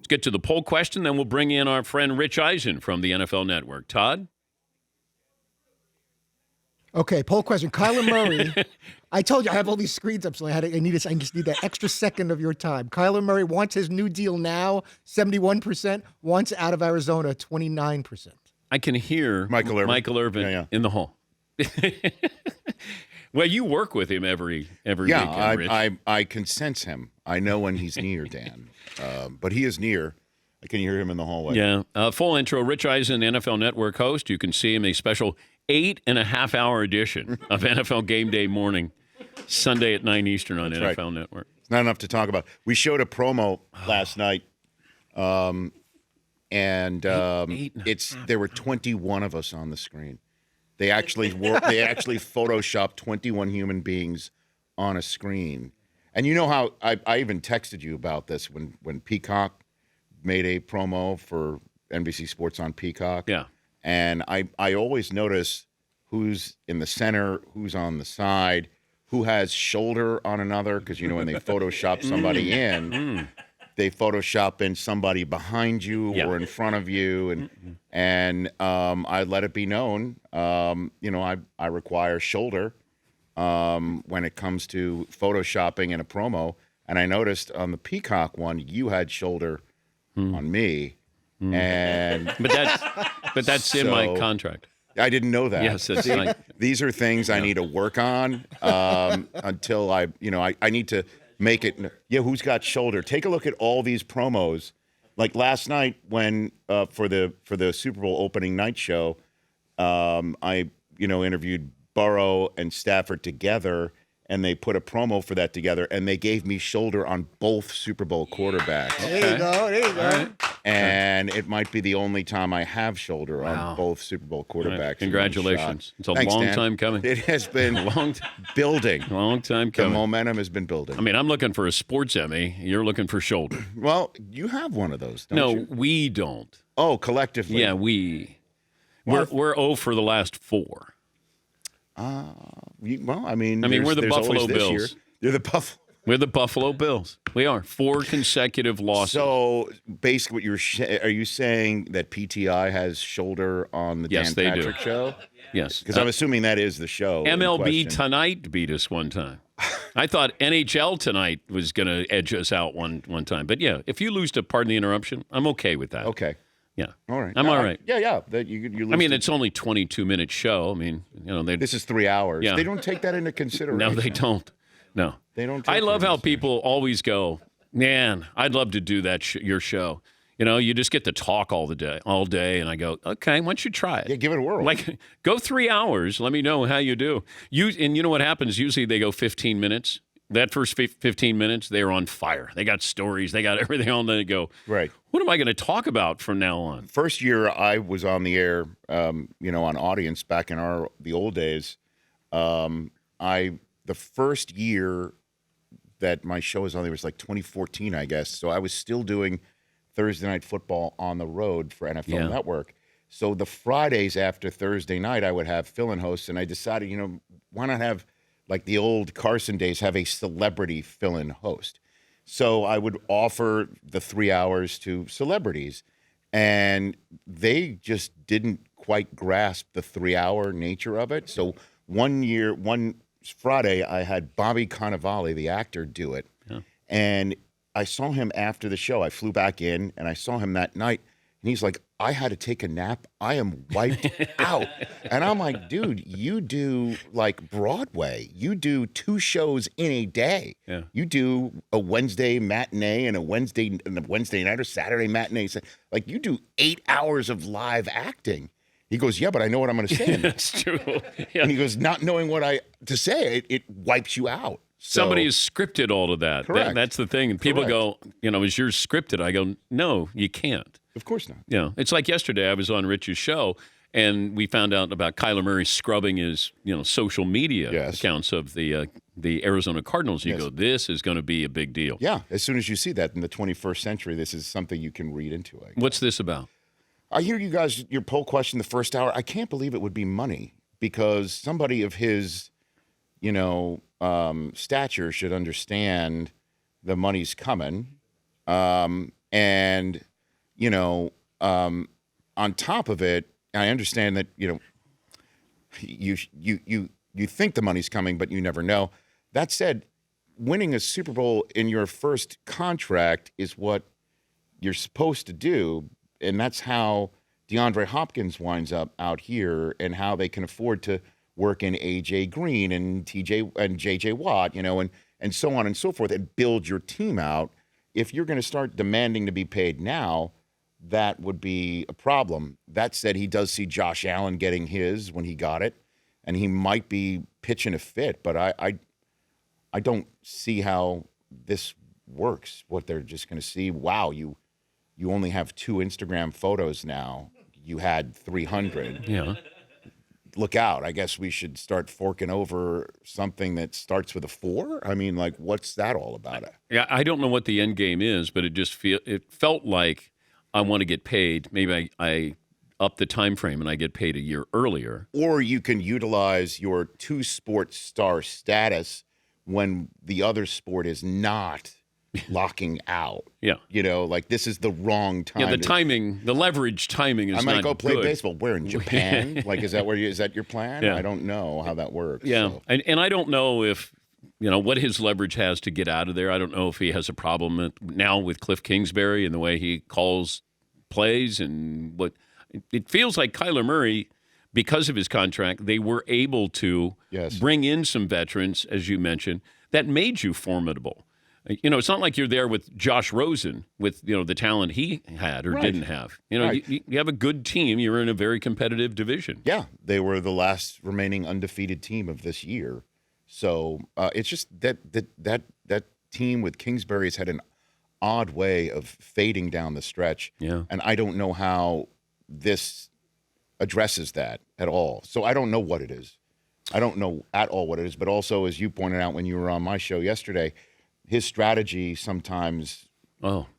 Let's get to the poll question, then we'll bring in our friend Rich Eisen from the NFL Network. Todd? Okay, poll question. Kyler Murray. I told you I have all these screens up, so I just need that extra second of your time. Kyler Murray wants his new deal now, 71%. Wants out of Arizona, 29%. I can hear Michael Irvin in the hall. Well, you work with him every weekend, Rich. I can sense him. I know when he's near, Dan. But he is near. I can hear him in the hallway. Yeah. Full intro, Rich Eisen, NFL Network host. You can see him a special 8.5-hour edition of NFL Game Day Morning, Sunday at 9 Eastern on That's NFL right. Network. It's not enough to talk about. We showed a promo last night, and there were 21 of us on the screen. They actually photoshopped 21 human beings on a screen. And you know how I even texted you about this when Peacock made a promo for NBC Sports on Peacock. Yeah. And I always notice who's in the center, who's on the side, who has shoulder on another, because, you know, when they Photoshop somebody in, they Photoshop in somebody behind you or in front of you. And I let it be known, I require shoulder when it comes to Photoshopping in a promo. And I noticed on the Peacock one, you had shoulder on me. But that's in my contract. I didn't know that. Yes, it's like, these are things I need to work on until I need to make it. Yeah, who's got shoulder? Take a look at all these promos. Like last night when for the Super Bowl opening night show, I interviewed Burrow and Stafford together, and they put a promo for that together, and they gave me shoulder on both Super Bowl quarterbacks. There you go. All right. And it might be the only time I have shoulder on both Super Bowl quarterbacks. Right. Congratulations. It's a Thanks, long Dan. time coming. It has been building. Long time The coming. momentum has been building. I mean, I'm looking for a sports Emmy. You're looking for shoulder. Well, you have one of those, don't you? No, we don't. Oh, collectively. Yeah, we. We're 0 for the last 4. We're the Are Buffalo Bills. You're the Buffalo. We're the Buffalo Bills. We are 4 consecutive losses. So basically, are you saying that PTI has shoulder on the Yes, Dan they Patrick do. show? Yes, Because I'm assuming that is the show. in MLB question. Tonight beat us one time. I thought NHL Tonight was going to edge us out one time. But yeah, if you lose to, pardon the interruption, I'm okay with that. Okay. Yeah. All right. I'm all right. Yeah. That you I mean, lose it's only 22-minute show. I mean, this is 3 hours. Yeah. They don't take that into consideration. No, they don't. No. They don't. I take love that how into people always go, man, I'd love to do that your show. You just get to talk all day, and I go, okay, why don't you try it? Yeah, give it a whirl. Like, go 3 hours. Let me know how you do. And you know what happens? Usually they go 15 minutes. That first 15 minutes, they're on fire. They got stories. They got everything on. They go, Right. What am I going to talk about from now on? First year I was on the air, on Audience back in the old days. The first year that my show was on there was like 2014, I guess. So I was still doing Thursday Night Football on the road for NFL Network. So the Fridays after Thursday night, I would have fill-in hosts, and I decided, why not have, like the old Carson days, have a celebrity fill-in host. So I would offer the 3 hours to celebrities, and they just didn't quite grasp the 3-hour nature of it. So one Friday, I had Bobby Cannavale, the actor, do it. Yeah. And I saw him after the show. I flew back in, and I saw him that night. And he's like, I had to take a nap. I am wiped out. And I'm like, dude, you do like Broadway. You do 2 shows in a day. Yeah. You do a Wednesday matinee and a Wednesday night or Saturday matinee. Like, you do 8 hours of live acting. He goes, yeah, but I know what I'm going to say. That's true. Yeah. And he goes, not knowing what to say, it wipes you out. So, Somebody has scripted all of that. Correct. That's the thing. And people go, is yours scripted? I go, no, you can't. Of course not. It's like yesterday I was on Rich's show, and we found out about Kyler Murray scrubbing his, social media accounts of the Arizona Cardinals. You go, this is going to be a big deal. Yeah, as soon as you see that in the 21st century, this is something you can read into. What's this about? I hear you guys, your poll question the first hour. I can't believe it would be money, because somebody of his, stature should understand the money's coming. And, on top of it, I understand that, you think the money's coming, but you never know. That said, winning a Super Bowl in your first contract is what you're supposed to do, and that's how DeAndre Hopkins winds up out here, and how they can afford to work in AJ Green and TJ and JJ Watt, and so on and so forth, and build your team out. If you're going to start demanding to be paid now, that would be a problem. That said, he does see Josh Allen getting his when he got it, and he might be pitching a fit, but I don't see how this works. What they're just going to see, wow, you only have 2 Instagram photos now. You had 300. Yeah. Look out. I guess we should start forking over something that starts with a 4. I mean, like, what's that all about? Yeah, I don't know what the end game is, but it felt like I want to get paid. Maybe I up the time frame and I get paid a year earlier. Or you can utilize your 2 sports star status when the other sport is not locking out. Yeah. Like, this is the wrong time. Yeah, the leverage timing is not good. I might go play baseball. Where, in Japan? Like, is that your plan? Yeah. I don't know how that works. Yeah. So. And I don't know if, what his leverage has to get out of there. I don't know if he has a problem now with Cliff Kingsbury and the way he calls plays and what it feels like Kyler Murray, because of his contract, they were able to bring in some veterans, as you mentioned, that made you formidable. It's not like you're there with Josh Rosen with, the talent he had or didn't have. You have a good team. You're in a very competitive division. Yeah, they were the last remaining undefeated team of this year. So it's just that team with Kingsbury has had an odd way of fading down the stretch. Yeah. And I don't know how this addresses that at all. So I don't know what it is. I don't know at all what it is. But also, as you pointed out when you were on my show yesterday, his strategy sometimes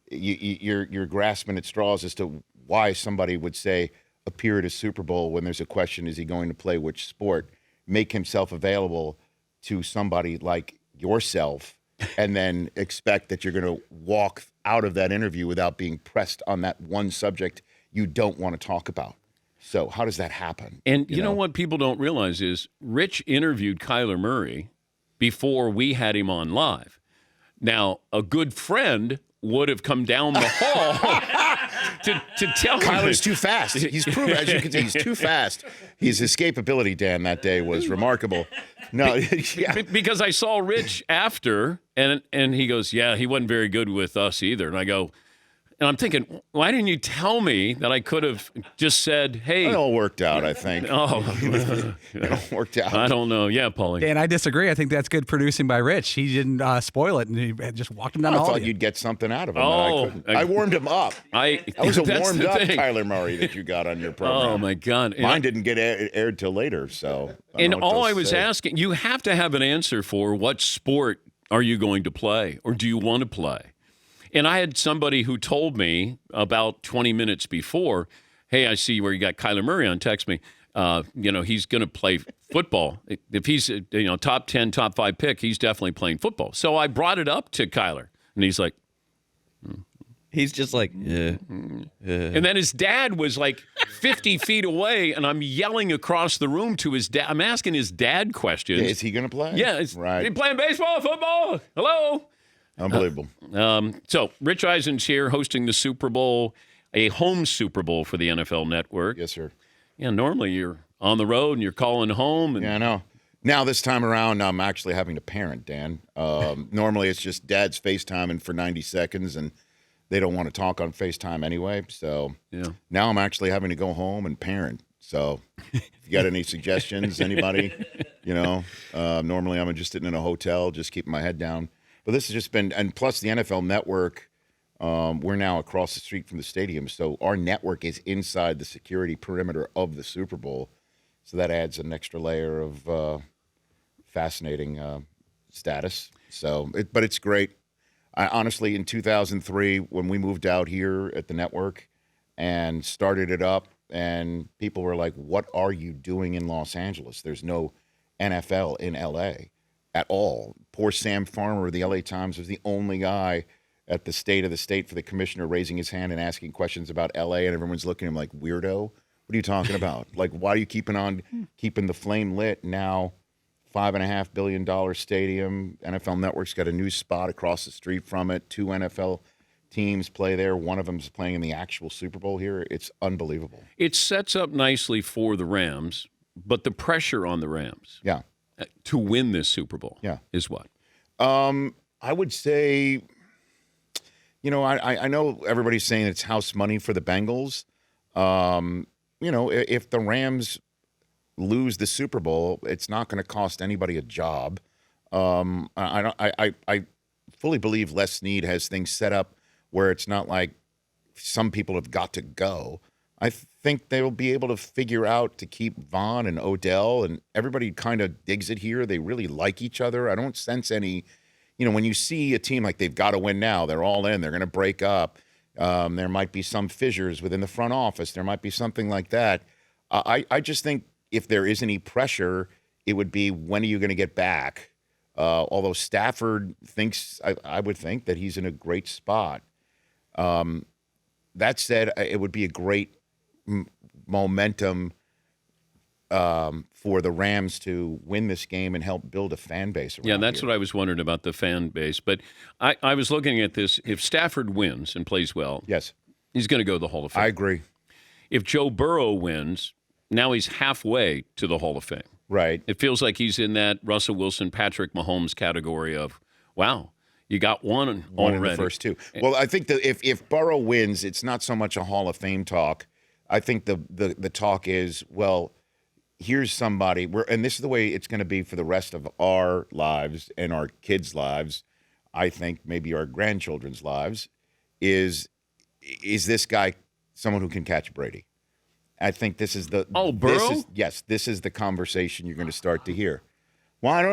you're grasping at straws as to why somebody would say appear at a Super Bowl when there's a question, is he going to play which sport, make himself available to somebody like yourself, and then expect that you're going to walk out of that interview without being pressed on that one subject you don't want to talk about. So how does that happen? And you know what people don't realize is Rich interviewed Kyler Murray before we had him on live. Now, a good friend would have come down the hall to tell him. Kyler's too fast. He's proven, as you can see, he's too fast. His escapability, Dan, that day was remarkable. No, because I saw Rich after, and he goes, yeah, he wasn't very good with us either. And I go, and I'm thinking, why didn't you tell me that I could have just said, hey. It all worked out, I think. It all worked out. I don't know. Yeah, Paulie. And I disagree. I think that's good producing by Rich. He didn't spoil it, and he just walked him down the hall. I thought you'd get something out of him. I warmed him up. That was a warmed-up Kyler Murray that you got on your program. Oh, my God. Mine didn't get aired till later, so. And all I was asking, you have to have an answer for what sport are you going to play, or do you want to play? And I had somebody who told me about 20 minutes before, hey, I see where you got Kyler Murray on, text me. He's going to play football. If he's top 10, top 5 pick, he's definitely playing football. So I brought it up to Kyler, and he's like, he's just like, yeah. And then his dad was like 50 feet away, and I'm yelling across the room to his dad. I'm asking his dad questions. Yeah, is he going to play? Yeah. Right. Is he playing baseball, football? Hello? Unbelievable. So Rich Eisen's here hosting the Super Bowl, a home Super Bowl for the NFL Network. Yes, sir. Yeah, normally you're on the road and you're calling home. And yeah, I know. Now this time around, I'm actually having to parent, Dan. Normally it's just dad's FaceTiming for 90 seconds, and they don't want to talk on FaceTime anyway. So now I'm actually having to go home and parent. So if you got any suggestions, anybody, normally I'm just sitting in a hotel, just keeping my head down. But this has just been, and plus the NFL Network, we're now across the street from the stadium. So our network is inside the security perimeter of the Super Bowl. So that adds an extra layer of fascinating status. But it's great. I honestly, in 2003, when we moved out here at the network and started it up, and people were like, what are you doing in Los Angeles? There's no NFL in L.A. at all. Poor Sam Farmer of the L.A. Times was the only guy at the state of the state for the commissioner raising his hand and asking questions about L.A. and everyone's looking at him like, weirdo, what are you talking about? Like, why are you keeping the flame lit now? $5.5 billion stadium. NFL Network's got a new spot across the street from it. 2 NFL teams play there. One of them is playing in the actual Super Bowl here. It's unbelievable. It sets up nicely for the Rams, but the pressure on the Rams to win this Super Bowl is what? I would say, I know everybody's saying it's house money for the Bengals. If the Rams lose the Super Bowl, it's not going to cost anybody a job. I fully believe Les Snead has things set up where it's not like some people have got to go. I think they'll be able to figure out to keep Vaughn and Odell, and everybody kind of digs it here. They really like each other. I don't sense any, when you see a team like they've got to win now, they're all in, they're going to break up. There might be some fissures within the front office. There might be something like that. I just think if there is any pressure, it would be, when are you going to get back? Although Stafford thinks, I would think that he's in a great spot. That said, it would be a great momentum for the Rams to win this game and help build a fan base around that's here. what I was wondering about the fan base. But I was looking at this. If Stafford wins and plays well, Yes, he's going to go to the Hall of Fame. I agree. If Joe Burrow wins, now he's halfway to the Hall of Fame. Right. It feels like he's in that Russell Wilson, Patrick Mahomes category of, wow, you got one One already. in the first 2. Well, I think that if Burrow wins, it's not so much a Hall of Fame talk. I think the talk is, well, here's somebody, and this is the way it's going to be for the rest of our lives and our kids' lives, I think maybe our grandchildren's lives, is this guy someone who can catch Brady? I think this is the Burrow? This is the conversation you're going to start to hear. Well, I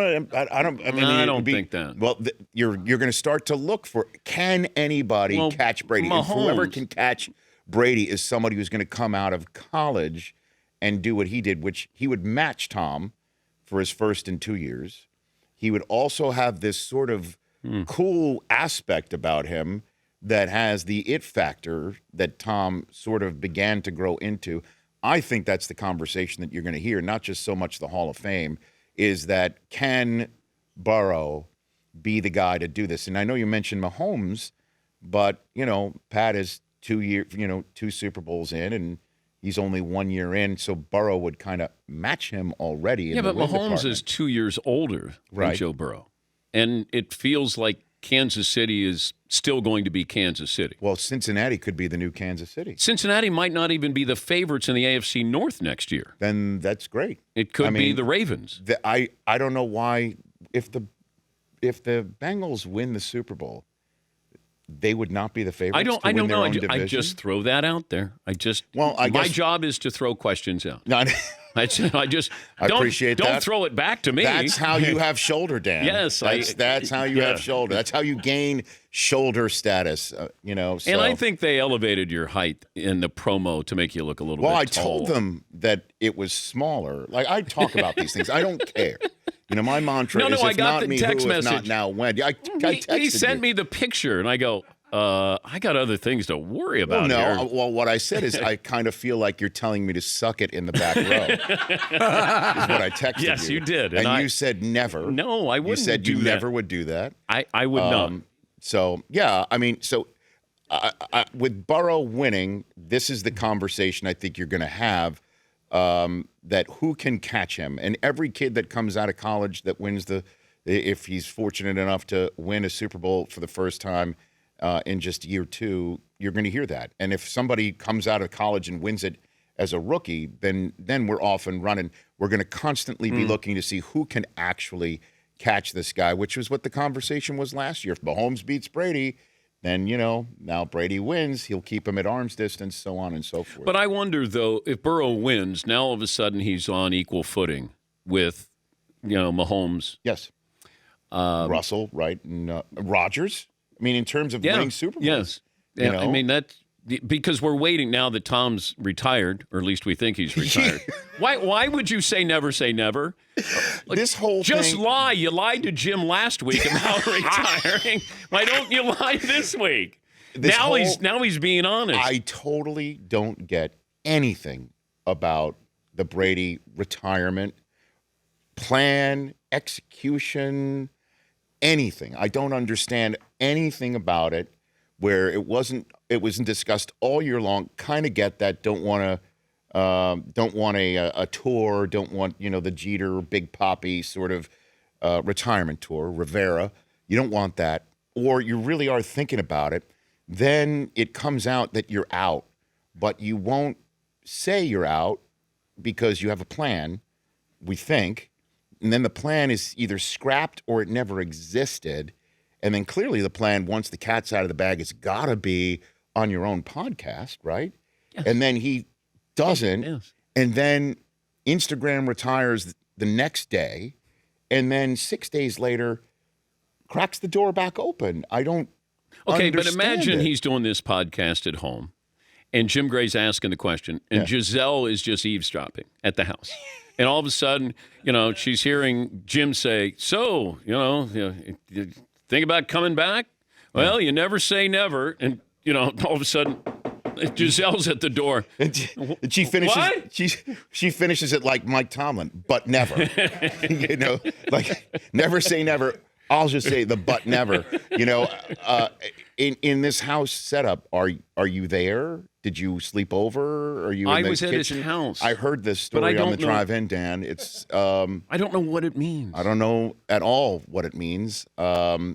don't think that. Well, you're going to start to look for, can anybody catch Brady? And whoever can catch Brady is somebody who's going to come out of college and do what he did, which he would match Tom for his first in 2 years. He would also have this sort of cool aspect about him that has the it factor that Tom sort of began to grow into. I think that's the conversation that you're going to hear, not just so much the Hall of Fame, is that can Burrow be the guy to do this? And I know you mentioned Mahomes, but, Pat is 2 Super Bowls in, and he's only 1 year in, so Burrow would kind of match him already. Yeah, but Mahomes is 2 years older than Joe Burrow. And it feels like Kansas City is still going to be Kansas City. Well, Cincinnati could be the new Kansas City. Cincinnati might not even be the favorites in the AFC North next year. Then that's great. It could be the Ravens. I don't know why, if the Bengals win the Super Bowl, they would not be the favorites. I don't know. I I just throw that out there. I my guess, job is to throw questions out. No, I just I appreciate that. Don't throw it back to me. That's how you have shoulder, Dan. Yes, that's how you have shoulder. That's how you gain shoulder status. So. And I think they elevated your height in the promo to make you look a little bit I tall. told them that it was smaller. Like, I talk about these things. I don't care. My mantra is, I if got not the me, text who, message. if not now, when. I texted he sent you. me the picture, and I go, I got other things to worry about here. Well, what I said is I kind of feel like you're telling me to suck it in the back row. Is what I texted you. Yes, you did. And you said never. No, I wouldn't You said do you that. never would do that. I would not. So, yeah, with Burrow winning, this is the conversation I think you're going to have, that who can catch him. And every kid that comes out of college that wins if he's fortunate enough to win a Super Bowl for the first time in just year 2, you're going to hear that. And if somebody comes out of college and wins it as a rookie, then we're off and running. We're going to constantly be looking to see who can actually catch this guy, which was what the conversation was last year. If Mahomes beats Brady, then, now Brady wins, he'll keep him at arm's distance, so on and so forth. But I wonder, though, if Burrow wins, now all of a sudden he's on equal footing with, Mahomes. Yes. Russell, right? And Rodgers. I mean, in terms of winning Super Bowls. Yes. Yeah, because we're waiting now that Tom's retired, or at least we think he's retired. Why would you say never? This whole Just thing, lie. You lied to Jim last week about retiring. Why don't you lie this week? Now he's being honest. I totally don't get anything about the Brady retirement plan, execution, anything. I don't understand anything about it. Where it wasn't discussed all year long. Kind of get that. Don't want a tour. Don't want the Jeter Big Papi sort of retirement tour. Rivera. You don't want that. Or you really are thinking about it. Then it comes out that you're out, but you won't say you're out because you have a plan. We think, and then the plan is either scrapped or it never existed. And then clearly the plan, once the cat's out of the bag, it's got to be on your own podcast, right? Yes. And then he doesn't. Yes. And then Instagram retires the next day. And then 6 days later, cracks the door back open. I don't but understand imagine it. he's doing this podcast at home, and Jim Gray's asking the question, and Giselle is just eavesdropping at the house. And all of a sudden, she's hearing Jim say, so, you think about coming back? Well, you never say never. And, all of a sudden, Giselle's at the door. And she finishes. What? She finishes it like Mike Tomlin, but never. Like never say never. I'll just say the but never. In this house setup, are you there? Did you sleep over? Are you? I in the was at his kitchen? house. I heard this But I story on don't the know- drive-in, Dan. It's I don't know what it means. I don't know at all what it means,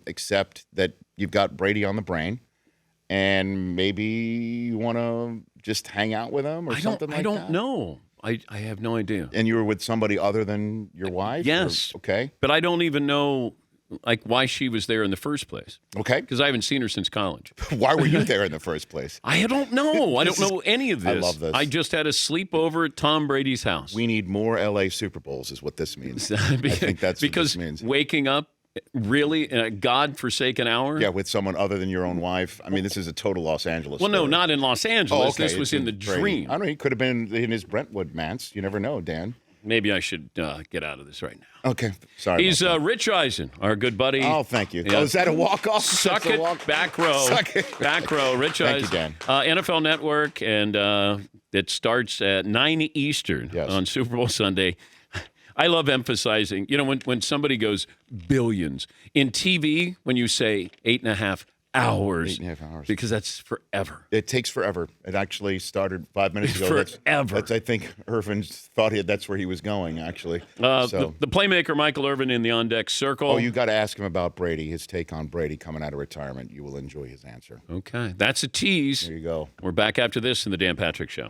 except that you've got Brady on the brain, and maybe you want to just hang out with him or something like that. I don't know. I have no idea. And you were with somebody other than your wife? Yes. Okay. But I don't even know, why she was there in the first place. Okay. Because I haven't seen her since college. Why were you there in the first place? I don't know. I don't know any of this. I love this. I just had a sleepover at Tom Brady's house. We need more LA Super Bowls is what this means. I think that's because what this means. waking up really in a God-forsaken hour. Yeah, with someone other than your own wife. I mean, this is a total Los Angeles Well, no, story. not in Los Angeles. Oh, okay. This was It's in the Brady. dream. I don't know. He could have been in his Brentwood manse. You never know, Dan. Maybe I should get out of this right now. Okay. Sorry. He's about Rich Eisen, our good buddy. that. Oh, thank you. Yeah. Oh, is that a walk-off? Suck That's a it, walk- back row. Suck it. Back row, Rich Thank you, Eisen. Dan. NFL Network, and it starts at 9 Eastern Yes. on Super Bowl Sunday. I love emphasizing, when somebody goes billions. In TV, when you say 8.5 hours. 8.5 hours. Because that's forever. It takes forever. It actually started 5 minutes ago. Forever. That's I think Irvin thought that's where he was going, actually. The playmaker, Michael Irvin, in the on-deck circle. Oh, you got to ask him about Brady, his take on Brady coming out of retirement. You will enjoy his answer. Okay. That's a tease. There you go. We're back after this in the Dan Patrick Show.